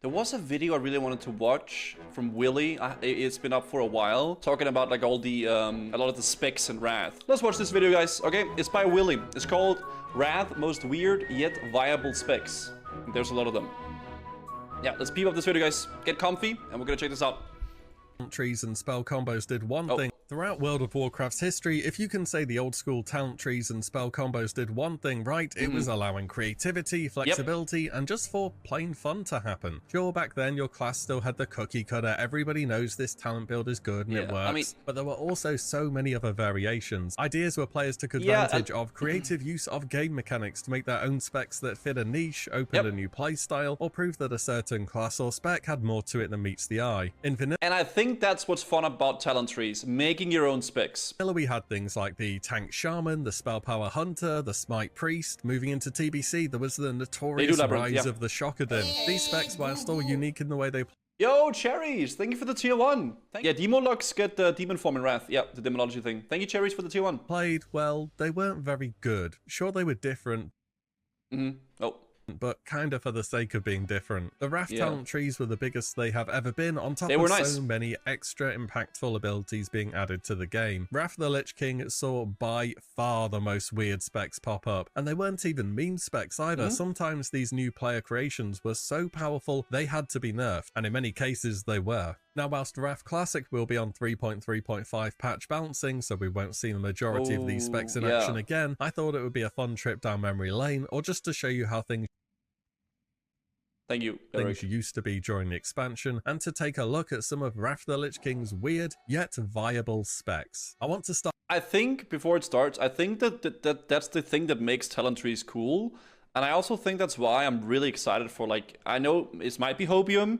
There was a video I really wanted to watch from WillE. It's been up for a while, talking about like all the a lot of the specs in Wrath. Let's watch this video, guys. Okay, it's by WillE. It's called Wrath Most Weird Yet Viable Specs. There's a lot of them. Yeah, let's peep up this video, guys. Get comfy, and we're gonna check this out. Trees and spell combos did one thing. Throughout World of Warcraft's history, if you can say the old school talent trees and spell combos did one thing right, it was allowing creativity, flexibility, and just for plain fun to happen. Sure, back then your class still had the cookie cutter, everybody knows this talent build is good and it works, but there were also so many other variations. Ideas where players took advantage of creative use of game mechanics to make their own specs that fit a niche, opened a new playstyle, or proved that a certain class or spec had more to it than meets the eye. And I think that's what's fun about talent trees, making your own specs. We had things like the tank shaman, the spell power hunter, the smite priest. Moving into TBC, there was the notorious rise of the shockerdin. These specs, while still unique in the way they Yo, Cherries! Thank you for the tier 1. Yeah, Demolocks get the demon form in Wrath. Yeah, the demonology thing. Thank you, Cherries, for the tier 1. played, well, they weren't very good. Sure, they were different. But kind of for the sake of being different. The Wrath talent trees were the biggest they have ever been, on top of so many extra impactful abilities being added to the game. Wrath the Lich King saw by far the most weird specs pop up, and they weren't even mean specs either. Sometimes these new player creations were so powerful they had to be nerfed, and in many cases they were. Now, whilst Wrath Classic will be on 3.3.5 patch balancing, so we won't see the majority of these specs in action again, I thought it would be a fun trip down memory lane, or just to show you how things used to be during the expansion, and to take a look at some of Wrath the Lich King's weird yet viable specs. I want to start. I think before it starts, I think that's the thing that makes talent trees cool, and I also think that's why I'm really excited for, like, I know it might be Hobium.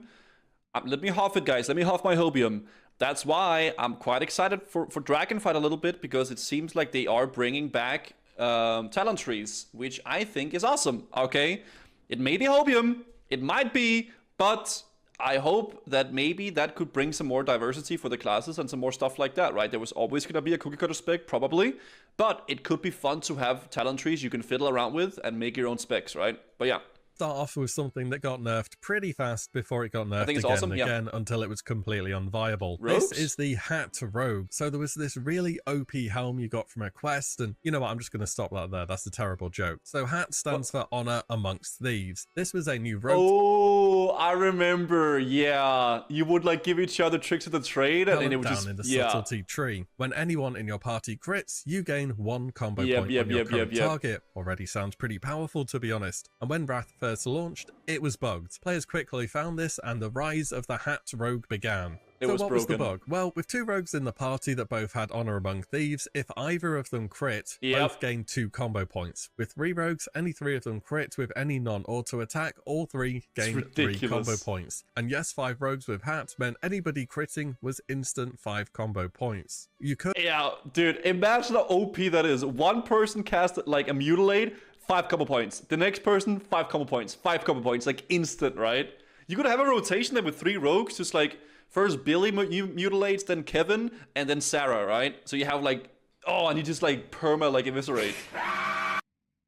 Let me half it, guys. Let me half my Hobium. That's why I'm quite excited for Dragonfight a little bit, because it seems like they are bringing back talent trees, which I think is awesome. Okay, it may be Hobium. It might be, but I hope that maybe that could bring some more diversity for the classes and some more stuff like that, right? There was always going to be a cookie cutter spec, probably, but it could be fun to have talent trees you can fiddle around with and make your own specs, right? But yeah. Start off with something that got nerfed pretty fast before it got nerfed again until it was completely unviable. Rogues? This is the Hat Rogue. So there was this really OP helm you got from a quest, and you know what, I'm just going to stop that there. That's a terrible joke. So Hat stands for Honor Amongst Thieves. This was a new rogue. Oh, I remember. Yeah, you would like give each other tricks of the trade, and it would just in the subtlety tree. When anyone in your party crits, you gain 1 combo point on your current target. Already sounds pretty powerful, to be honest. And when Wrath first launched, it was bugged. Players quickly found this, and the rise of the Hat Rogue began. So what was the bug? Well, with 2 rogues in the party that both had Honor Among Thieves, if either of them crit, both gained 2 combo points. With 3 rogues, any 3 of them crit with any non-auto attack, all 3 gained 3 combo points. And yes, 5 rogues with Hat meant anybody critting was instant 5 combo points. You could... Yeah, dude, imagine how OP that is. One person cast like a Mutilate, 5 combo points. The next person, 5 combo points. 5 combo points, like instant, right? You could have a rotation there with 3 rogues, just like first Billy mutilates, then Kevin, and then Sarah, right? So you have like, oh, and you just like perma like eviscerate.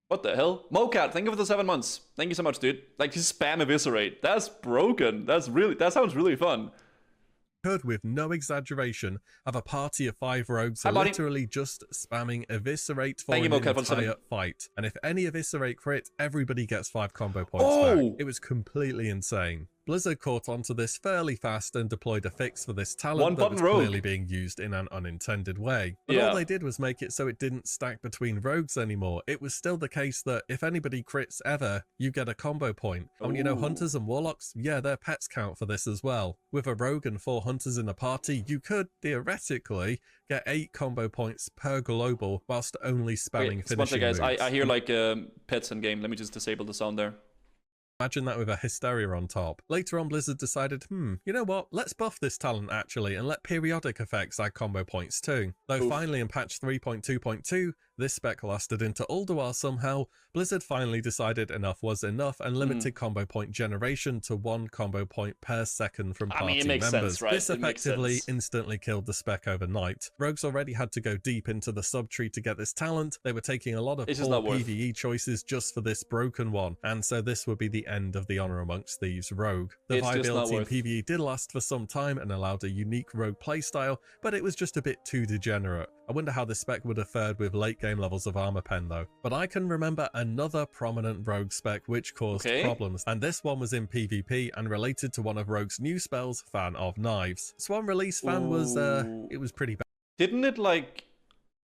What the hell? Mocat, thank you for the 7 months. Thank you so much, dude. Like, just spam eviscerate. That's broken. That sounds really fun. Could, with no exaggeration, have a party of 5 rogues literally just spamming eviscerate for an entire fight. And if any eviscerate crit, everybody gets 5 combo points back. It was completely insane. Blizzard caught onto this fairly fast and deployed a fix for this talent that was clearly being used in an unintended way. But all they did was make it so it didn't stack between rogues anymore. It was still the case that if anybody crits ever, you get a combo point. And you know, hunters and warlocks, yeah, their pets count for this as well. With a rogue and 4 hunters in a party, you could, theoretically, get 8 combo points per global whilst only spamming finishing moves. I hear like pets in game. Let me just disable the sound there. Imagine that with a Hysteria on top. Later on, Blizzard decided, you know what, let's buff this talent actually, and let periodic effects add combo points too. Though finally in patch 3.2.2, This spec lasted into Ulduar somehow. Blizzard finally decided enough was enough and limited combo point generation to 1 combo point per second from party members. Sense, right? This effectively instantly killed the spec overnight. Rogues already had to go deep into the sub-tree to get this talent. They were taking a lot of poor PvE choices just for this broken one, and so this would be the end of the Honor Amongst Thieves rogue. The viability in PvE did last for some time and allowed a unique rogue playstyle, but it was just a bit too degenerate. I wonder how this spec would have fared with late game levels of armor pen though. But I can remember another prominent rogue spec which caused problems, and this one was in PvP and related to one of Rogue's new spells, Fan of Knives. Swan Release Fan was, it was pretty bad. Didn't it like...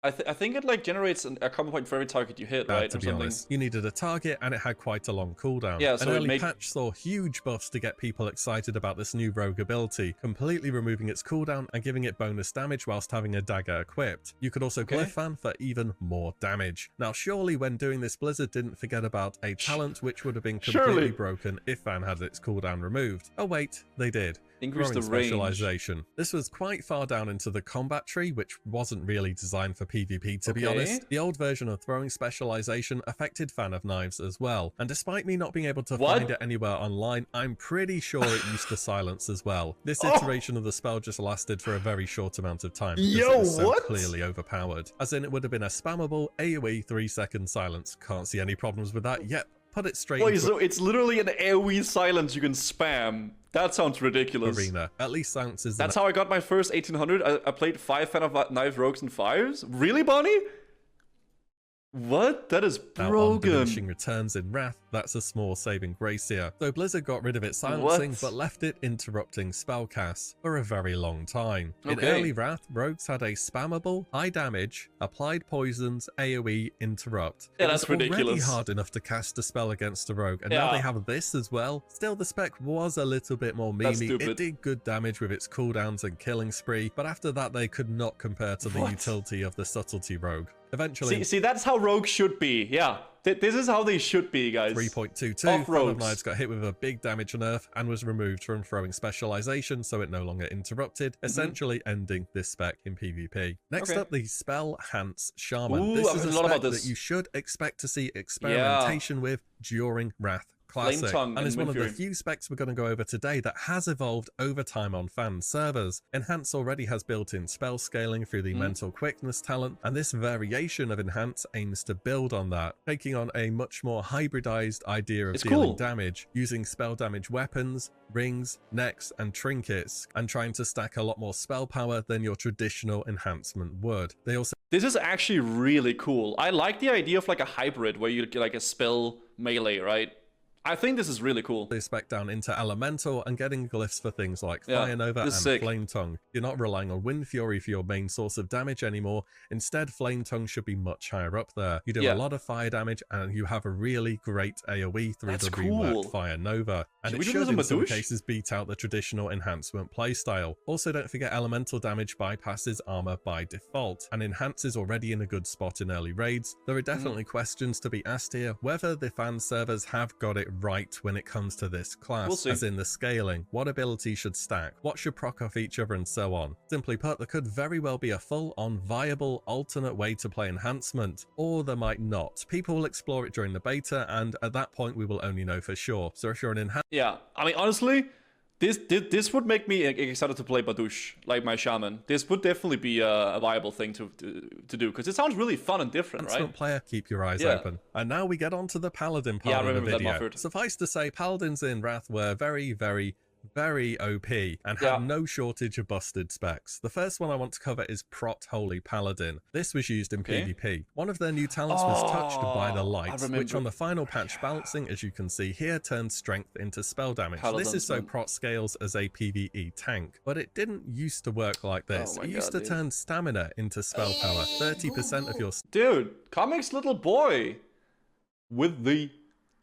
I think it like generates a combo point for every target you hit, right? To be honest, you needed a target and it had quite a long cooldown. Yeah, so an early patch saw huge buffs to get people excited about this new rogue ability, completely removing its cooldown and giving it bonus damage whilst having a dagger equipped. You could also glyph Fan for even more damage. Now surely when doing this, Blizzard didn't forget about a talent which would have been completely broken if Fan had its cooldown removed. Oh wait, they did. Increase the range. Specialization. This was quite far down into the combat tree, which wasn't really designed for PvP to be honest. The old version of throwing specialization affected Fan of Knives as well, and despite me not being able to find it anywhere online, I'm pretty sure it used to silence as well. This iteration of the spell just lasted for a very short amount of time because it was so clearly overpowered. As in, it would have been a spammable AoE 3-second silence. Can't see any problems with that. Yep. Put it straight into so it's literally an AoE silence you can spam. That sounds ridiculous. Arena. At least silences. That's how I got my first 1800. I played 5 Fan of Knives rogues and 5s. Really, Bonnie? What? That is broken. Now on diminishing returns in Wrath, that's a small saving grace here. So Blizzard got rid of its silencing, but left it interrupting spellcasts for a very long time. In early Wrath, rogues had a spammable, high damage, applied poisons, AoE, interrupt. Yeah, that's ridiculous. Already hard enough to cast a spell against a rogue, and now they have this as well. Still, the spec was a little bit more memey. It did good damage with its cooldowns and killing spree, but after that they could not compare to the utility of the subtlety rogue. Eventually, see, that's how rogues should be. Yeah, this is how they should be, guys. 3.22. Fan of Knives got hit with a big damage nerf and was removed from throwing specialization, so it no longer interrupted, essentially ending this spec in PvP. Next up, the spell Hance Shaman. This is a spec that you should expect to see experimentation with during Wrath Classic, and is one of the few specs we're going to go over today that has evolved over time on fan servers. Enhance already has built-in spell scaling through the mental quickness talent, and this variation of Enhance aims to build on that, taking on a much more hybridized idea of dealing damage, using spell damage weapons, rings, necks, and trinkets, and trying to stack a lot more spell power than your traditional enhancement would. This is actually really cool. I like the idea of like a hybrid where you get like a spell melee, right? I think this is really cool. They spec down into Elemental and getting glyphs for things like Fire Nova and Flame Tongue. You're not relying on Wind Fury for your main source of damage anymore. Instead, Flame Tongue should be much higher up there. You do a lot of fire damage and you have a really great AoE through the reworked Fire Nova. And it should in some cases beat out the traditional enhancement playstyle. Also, don't forget Elemental damage bypasses armor by default, and Enhance is already in a good spot in early raids. There are definitely questions to be asked here, whether the fan servers have got it right when it comes to this class, as in the scaling, what abilities should stack, what should proc off each other, and so on. Simply put, there could very well be a full-on viable alternate way to play enhancement, or there might not. People will explore it during the beta, and at that point we will only know for sure. So if you're an I mean, honestly, this would make me excited to play Badouche, like my shaman. This would definitely be a viable thing to do, because it sounds really fun and different, right? Player, keep your eyes open. And now we get on to the Paladin part of the video. Suffice to say, Paladins in Wrath were very, very OP and had no shortage of busted specs. The first one I want to cover is Prot Holy Paladin. This was used in PvP. One of their new talents was Touched by the Light, which on the final patch balancing, as you can see here, turns strength into spell damage. This is so Prot scales as a PvE tank, but it didn't used to work like this. It used to turn stamina into spell power. 30% of your... Dude, Comic's little boy with the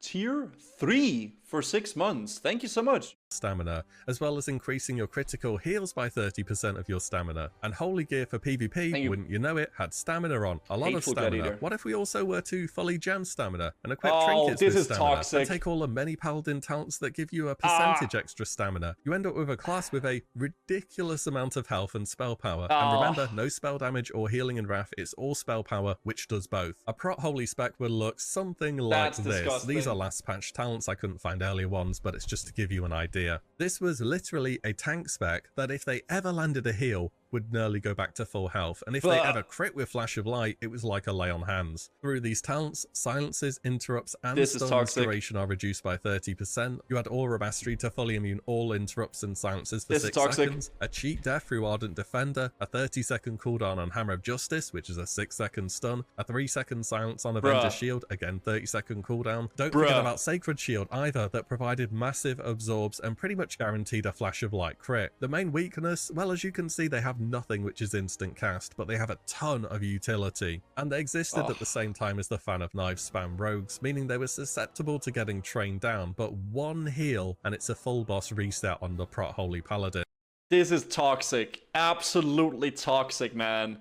tier 3 for 6 months. Thank you so much. Stamina, as well as increasing your critical heals by 30% of your stamina. And Holy Gear for PvP, wouldn't you know it, had stamina on. A lot of stamina. Gladiator. What if we also were to fully gem stamina and equip trinkets with stamina? And take all the many Paladin talents that give you a percentage extra stamina. You end up with a class with a ridiculous amount of health and spell power. And remember, no spell damage or healing in Wrath, it's all spell power, which does both. A prot holy spec would look something like this. Disgusting. These are last patch talents, I couldn't find earlier ones, but it's just to give you an idea. This was literally a tank spec that if they ever landed a heal, would nearly go back to full health, and if they ever crit with Flash of Light, it was like a lay on hands. Through these talents, silences, interrupts, and stun duration are reduced by 30%. You had Aura Mastery to fully immune all interrupts and silences for 6 seconds, a cheat death through Ardent Defender, a 30-second cooldown on Hammer of Justice, which is a 6-second stun, a 3-second silence on Avenger Shield, again 30-second cooldown. Don't forget about Sacred Shield either, that provided massive absorbs and pretty much guaranteed a Flash of Light crit. The main weakness, well, as you can see, they have nothing which is instant cast, but they have a ton of utility, and they existed at the same time as the Fan of Knives spam rogues, meaning they were susceptible to getting trained down, but one heal and it's a full boss reset on the prot holy paladin. This is toxic, absolutely toxic, man.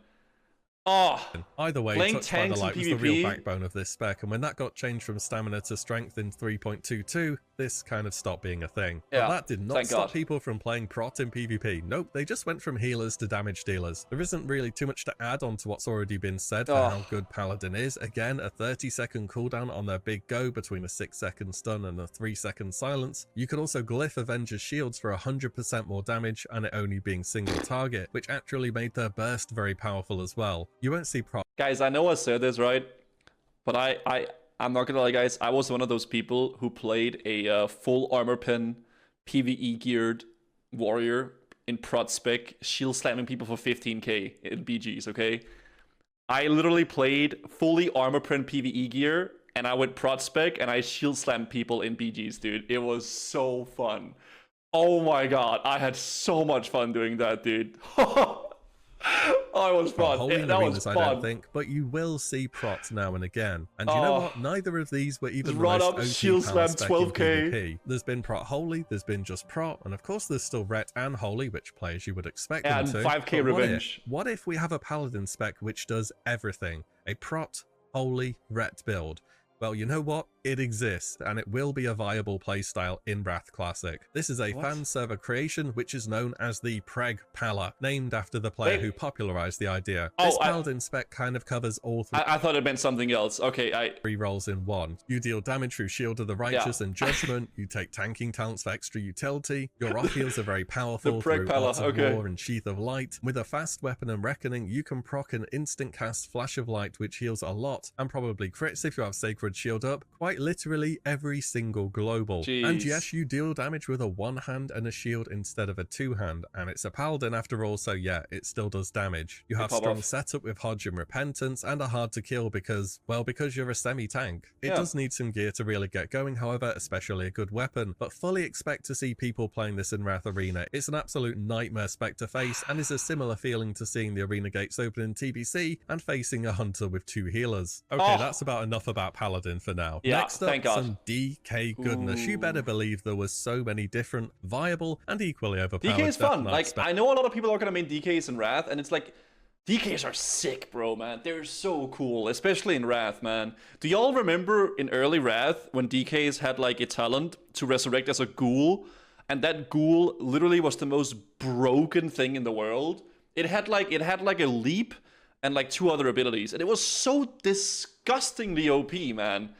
Either way, Touched by the Light was the real backbone of this spec, and when that got changed from stamina to strength in 3.22, this kind of stopped being a thing. But that did not stop people from playing prot in PvP. Nope, they just went from healers to damage dealers. There isn't really too much to add on to what's already been said for how good Paladin is. Again, a 30-second cooldown on their big go between a 6-second stun and a 3-second silence. You could also glyph Avenger's shields for 100% more damage, and it only being single target, which actually made their burst very powerful as well. You won't see prot. Guys, I know I said this, right? But I'm not gonna lie, guys. I was one of those people who played a full armor pin, PvE geared warrior in prot spec, shield slamming people for 15k in BGs, okay? I literally played fully armor print PvE gear, and I went prot spec, and I shield slammed people in BGs, dude. It was so fun. Oh my god, I had so much fun doing that, dude. Oh, it was fun. That was fun. I don't think, but you will see prots now and again. And you know what? Neither of these were even the most OP shield slam 12k. PvP. There's been prot holy, there's been just prot, and of course there's still ret and holy, which players you would expect them to. And 5k revenge. What if we have a paladin spec which does everything? A prot, holy, ret build. Well, you know what? It exists, and it will be a viable playstyle in Wrath Classic. This is a fan server creation which is known as the Preg Pala, named after the player who popularized the idea. This Paladin spec kind of covers all three. I thought it meant something else. Okay, 3 roles in one. You deal damage through Shield of the Righteous and Judgment. You take tanking talents for extra utility. Your off heals are very powerful through Arts of War and Sheath of Light. With a fast weapon and Reckoning, you can proc an instant cast Flash of Light, which heals a lot, and probably crits if you have Sacred Shield up. Quite literally every single global. Jeez. And yes, you deal damage with a 1-hand and a shield instead of a 2-hand, and it's a paladin after all, so yeah, it still does damage. You have strong setup with Hodge and Repentance, and are hard to kill because, well, because you're a semi-tank. It does need some gear to really get going, however, especially a good weapon, but fully expect to see people playing this in Wrath Arena. It's an absolute nightmare spec to face, and is a similar feeling to seeing the arena gates open in TBC and facing a hunter with 2 healers. Okay, that's about enough about Paladin for now. Next up, some DK goodness. You better believe there was so many different, viable, and equally overpowered DK is fun. Like, I know a lot of people are gonna main DKs in Wrath, and it's like, DKs are sick, bro, man. They're so cool, especially in Wrath, man. Do y'all remember in early Wrath when DKs had like a talent to resurrect as a ghoul, and that ghoul literally was the most broken thing in the world? It had like a leap and like 2 other abilities, and it was so disgustingly OP, man.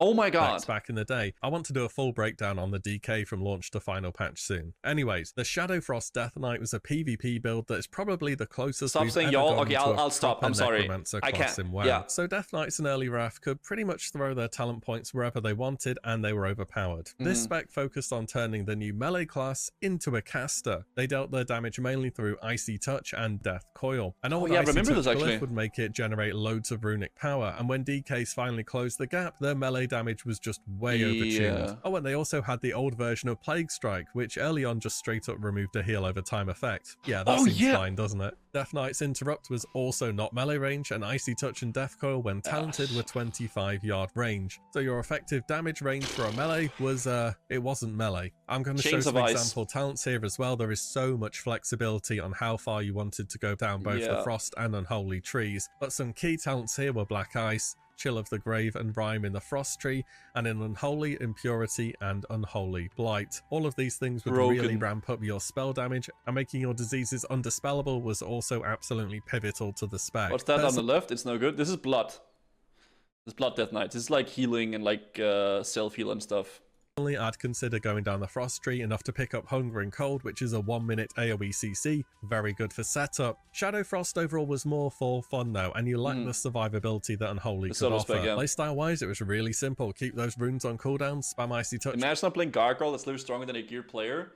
Oh my god. Back in the day. I want to do a full breakdown on the DK from launch to final patch soon. Anyways, the Shadowfrost Death Knight was a PvP build that is probably the closest we've ever gone to I'll stop. I'm sorry. I can't. So Death Knights in early Wrath could pretty much throw their talent points wherever they wanted, and they were overpowered. This spec focused on turning the new melee class into a caster. They dealt their damage mainly through Icy Touch and Death Coil. An old Icy Touch glyph would make it generate loads of runic power, and when DKs finally closed the gap, their melee damage was just way overtuned. Oh, and they also had the old version of Plague Strike, which early on just straight up removed a heal over time effect. Yeah, that seems fine, doesn't it? Death Knight's Interrupt was also not melee range, and Icy Touch and Death Coil, when talented, were 25-yard range. So your effective damage range for a melee was, it wasn't melee. I'm going to show some example talents here as well. There is so much flexibility on how far you wanted to go down both the Frost and Unholy trees, but some key talents here were Black Ice, Chill of the Grave, and Rime in the Frost tree, and in Unholy, Impurity, and Unholy Blight. All of these things would really ramp up your spell damage, and making your diseases undispellable was also absolutely pivotal to the spec. What's that on the left? It's no good. This is blood. This is blood Death Knight. This is like healing and like self-heal and stuff. I'd consider going down the Frost tree, enough to pick up Hunger and Cold, which is a 1-minute AoE CC, very good for setup. Shadow Frost overall was more for fun though, and you lack the survivability that Unholy could offer. Playstyle wise, it was really simple. Keep those runes on cooldown, spam Icy Touch. Imagine not playing Gargoyle that's a little stronger than a gear player.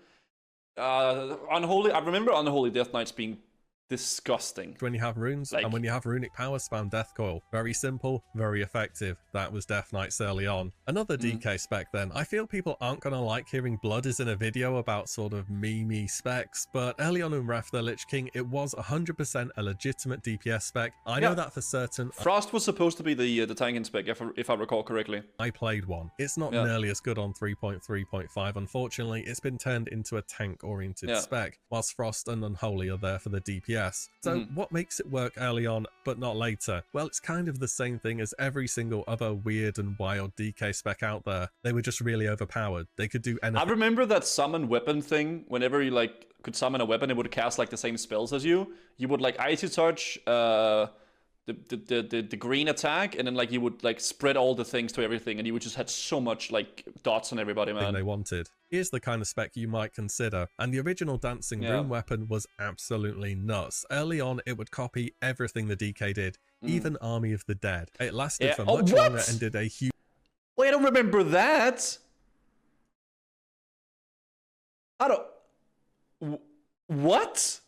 Unholy, I remember Unholy Death Knights being disgusting. When you have runes, and when you have runic power, spam Death Coil. Very simple, very effective. That was Death Knights early on. Another DK spec then. I feel people aren't going to like hearing Blood is in a video about sort of meme specs, but early on in Wrath of the Lich King, it was 100% a legitimate DPS spec. I know that for certain. Frost was supposed to be the tanking spec, if I recall correctly. I played one. It's not nearly as good on 3.3.5, unfortunately. It's been turned into a tank-oriented spec, whilst Frost and Unholy are there for the DPS. So what makes it work early on but not later? Well, it's kind of the same thing as every single other weird and wild DK spec out there. They were just really overpowered. They could do anything. I remember that summon weapon thing. Whenever you like could summon a weapon, it would cast like the same spells as you. You would like Icy Touch, the green attack, and then like you would like spread all the things to everything, and you would just had so much like dots on everybody, man. They wanted. Here's the kind of spec you might consider, and the original Dancing Rune weapon was absolutely nuts. Early on, it would copy everything the DK did, even Army of the Dead. It lasted for much longer and did a huge... Wait, I don't remember that. I don't... What?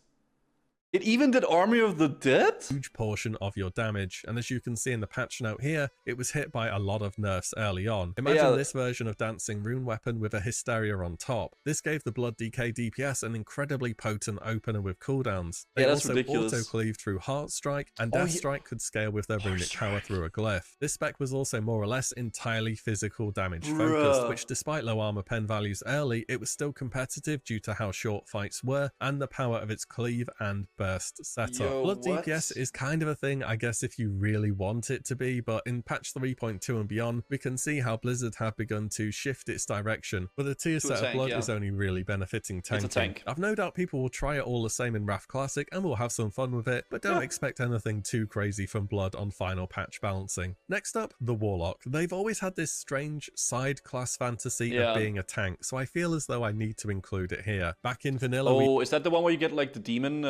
It even did Army of the Dead? Huge portion of your damage, and as you can see in the patch note here, it was hit by a lot of nerfs early on. Imagine this version of Dancing Rune weapon with a Hysteria on top. This gave the Blood DK DPS an incredibly potent opener with cooldowns. They that's also ridiculous. auto-cleave through Heart Strike, and Death Strike could scale with their runic power through a glyph. This spec was also more or less entirely physical damage focused, which despite low armor pen values early, it was still competitive due to how short fights were and the power of its cleave and burst setup. Blood DPS is kind of a thing, I guess, if you really want it to be, but in patch 3.2 and beyond, we can see how Blizzard have begun to shift its direction, but the tier set of Blood is only really benefiting tanking. It's a tank. I've no doubt people will try it all the same in Wrath Classic and will have some fun with it, but don't expect anything too crazy from Blood on final patch balancing. Next up, the Warlock. They've always had this strange side class fantasy of being a tank, so I feel as though I need to include it here. Back in vanilla, is that the one where you get like the demon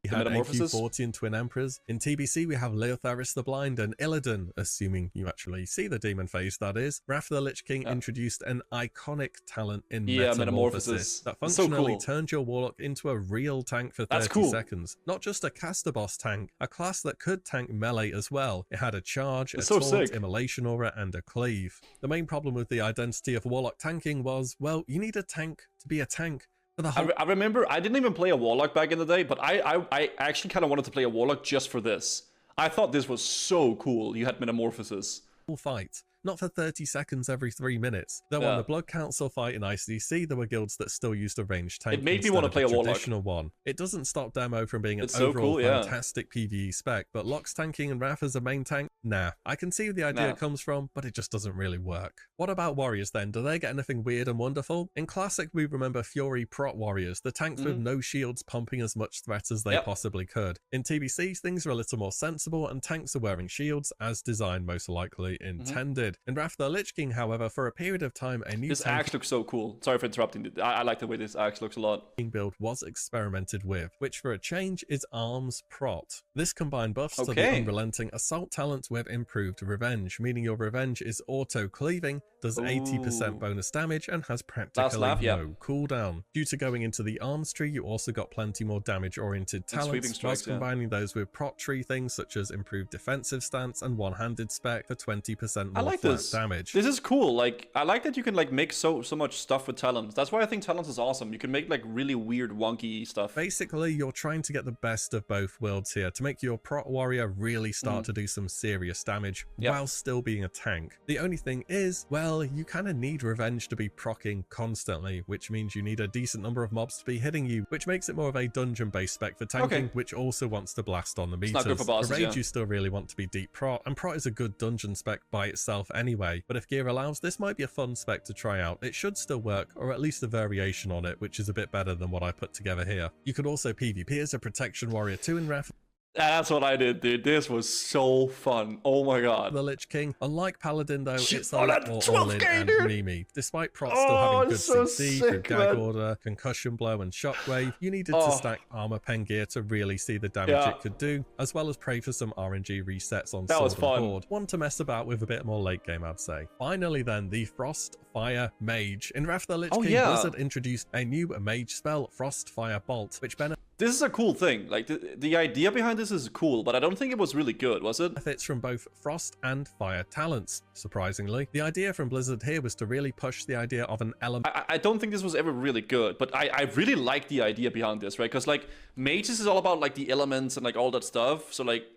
we had AQ40 and Twin Emperors. In TBC, we have Leotheris the Blind and Illidan, assuming you actually see the demon phase, that is. Wrath of the Lich King introduced an iconic talent in Metamorphosis that functionally turned your Warlock into a real tank for 30 seconds. Not just a caster boss tank, a class that could tank melee as well. It had a charge, a taunt, immolation aura, and a cleave. The main problem with the identity of Warlock tanking was, well, you need a tank to be a tank. I remember I didn't even play a Warlock back in the day, but I actually kind of wanted to play a Warlock just for this. I thought this was so cool. You had Metamorphosis. Fight. Not for 30 seconds every 3 minutes. Though on the Blood Council fight in ICC, there were guilds that still used a ranged tank. It made me want to play a Warlock. Traditional one. It doesn't stop Demo from being an overall fantastic PvE spec, but Locks tanking and Wrath as a main tank? Nah. I can see where the idea comes from, but it just doesn't really work. What about Warriors then? Do they get anything weird and wonderful? In Classic, we remember Fury Prot Warriors, the tanks with no shields pumping as much threat as they possibly could. In TBC, things are a little more sensible, and tanks are wearing shields, as designed most likely intended. In Wrath of the Lich King, however, for a period of time, a new This axe looks so cool. Sorry for interrupting. I like the way this axe looks a lot. Build was experimented with, which for a change is Arms Prot. This combined buffs to the unrelenting assault talent with improved revenge, meaning your revenge is auto-cleaving, does 80% bonus damage, and has practically no cooldown. Due to going into the arms tree, you also got plenty more damage-oriented talents, whilst combining those with prot tree things such as improved defensive stance and one-handed spec for 20% more this. Damage. This is cool. Like, I like that you can like make so much stuff with talents. That's why I think talents is awesome. You can make like really weird, wonky stuff. Basically, you're trying to get the best of both worlds here to make your prot warrior really start to do some serious damage while still being a tank. The only thing is, well, you kind of need revenge to be proccing constantly, which means you need a decent number of mobs to be hitting you, which makes it more of a dungeon-based spec for tanking, which also wants to blast on the meters. It's not good for bosses, for rage, you still really want to be deep prot, and prot is a good dungeon spec by itself anyway, but if gear allows, this might be a fun spec to try out. It should still work, or at least a variation on it, which is a bit better than what I put together here. You could also PvP as a protection warrior too in Wrath. That's what I did, dude. This was so fun. Oh my god. The Lich King. Unlike Paladin, though, it's a lot more all-in and memey. Despite prot still having good CC through Gag Order, Concussion Blow, and Shockwave, you needed to stack Armor Pen gear to really see the damage it could do, as well as pray for some RNG resets on Sword and Board. One to mess about with a bit more late game, I'd say. Finally then, the Frostfire Mage. In Wrath of the Lich King, Blizzard introduced a new mage spell, Frostfire Bolt, which benefits. This is a cool thing. Like, the idea behind this is cool, but I don't think it was really good, was it? Benefits from both frost and fire talents, surprisingly. The idea from Blizzard here was to really push the idea of an element. I don't think this was ever really good, but I really like the idea behind this, right? Because, like, mages is all about, like, the elements and, like, all that stuff. So, like,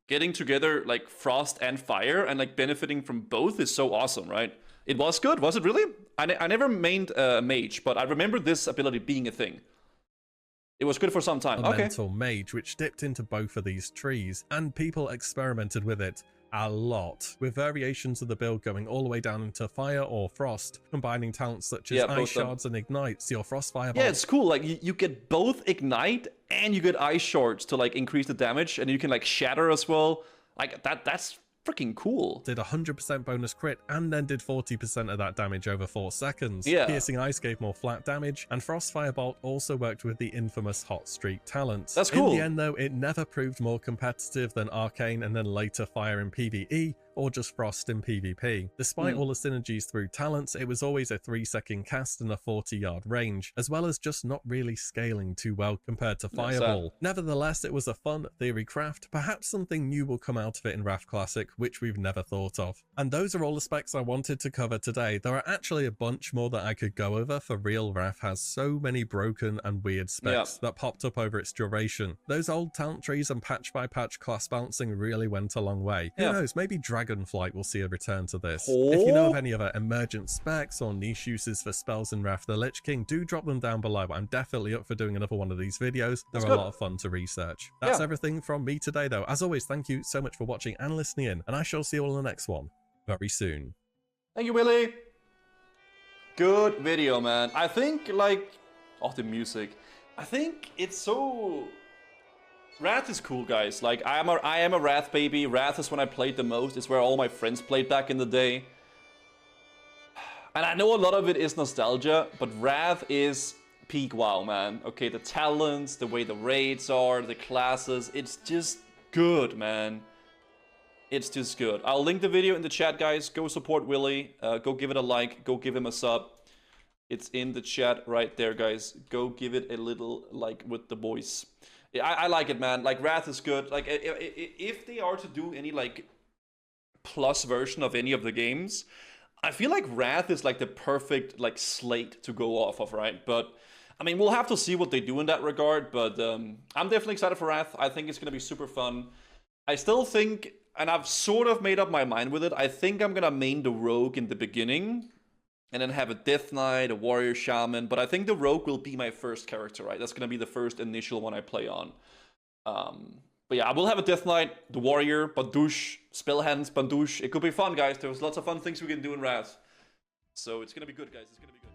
getting together, like, frost and fire and, like, benefiting from both is so awesome, right? It was good, was it really? I never mained mage, but I remember this ability being a thing. It was good for some time. Elemental mage, which dipped into both of these trees, and people experimented with it a lot, with variations of the build going all the way down into fire or frost, combining talents such as ice shards and ignites. Your Frostfire. Yeah, it's cool. Like you get both ignite and you get ice shards to like increase the damage, and you can like shatter as well. Like that's freaking cool. Did 100% bonus crit and then did 40% of that damage over 4 seconds. Yeah. Piercing Ice gave more flat damage, and Frostfire Bolt also worked with the infamous Hot Streak talent. That's cool. In the end though, it never proved more competitive than Arcane and then later Fire in PvE, or just Frost in PvP. Despite all the synergies through talents, it was always a 3-second cast and a 40-yard range, as well as just not really scaling too well compared to Fireball. Nevertheless, it was a fun theory craft. Perhaps something new will come out of it in Wrath Classic, which we've never thought of. And those are all the specs I wanted to cover today. There are actually a bunch more that I could go over, for real. Wrath has so many broken and weird specs that popped up over its duration. Those old talent trees and patch by patch class balancing really went a long way. Who knows, maybe Dragonflight will see a return to this. If you know of any other emergent specs or niche uses for spells in Wrath of the Lich King, do drop them down below. I'm definitely up for doing another one of these videos. They're a lot of fun to research. That's everything from me today though. As always, thank you so much for watching and listening in, and I shall see you all in the next one very soon. Thank you, WillE. Good video, man. I think like, oh, the music. I think it's so... Wrath is cool, guys. Like, I am a Wrath baby. Wrath is when I played the most. It's where all my friends played back in the day. And I know a lot of it is nostalgia, but Wrath is peak WoW, man. Okay, the talents, the way the raids are, the classes, it's just good, man. It's just good. I'll link the video in the chat, guys. Go support WillE. Go give it a like. Go give him a sub. It's in the chat right there, guys. Go give it a little like with the boys. I like it, man. Like, Wrath is good. Like, if they are to do any, like, plus version of any of the games, I feel like Wrath is, like, the perfect, like, slate to go off of, right? But, I mean, we'll have to see what they do in that regard, but I'm definitely excited for Wrath. I think it's going to be super fun. I still think, and I've sort of made up my mind with it, I think I'm going to main the Rogue in the beginning, and then have a Death Knight, a Warrior Shaman, but I think the Rogue will be my first character, right? That's going to be the first initial one I play on. But yeah, I will have a Death Knight, the Warrior, Bandouche, Spellhands, Bandouche. It could be fun, guys. There's lots of fun things we can do in Wrath. So it's going to be good, guys. It's going to be good.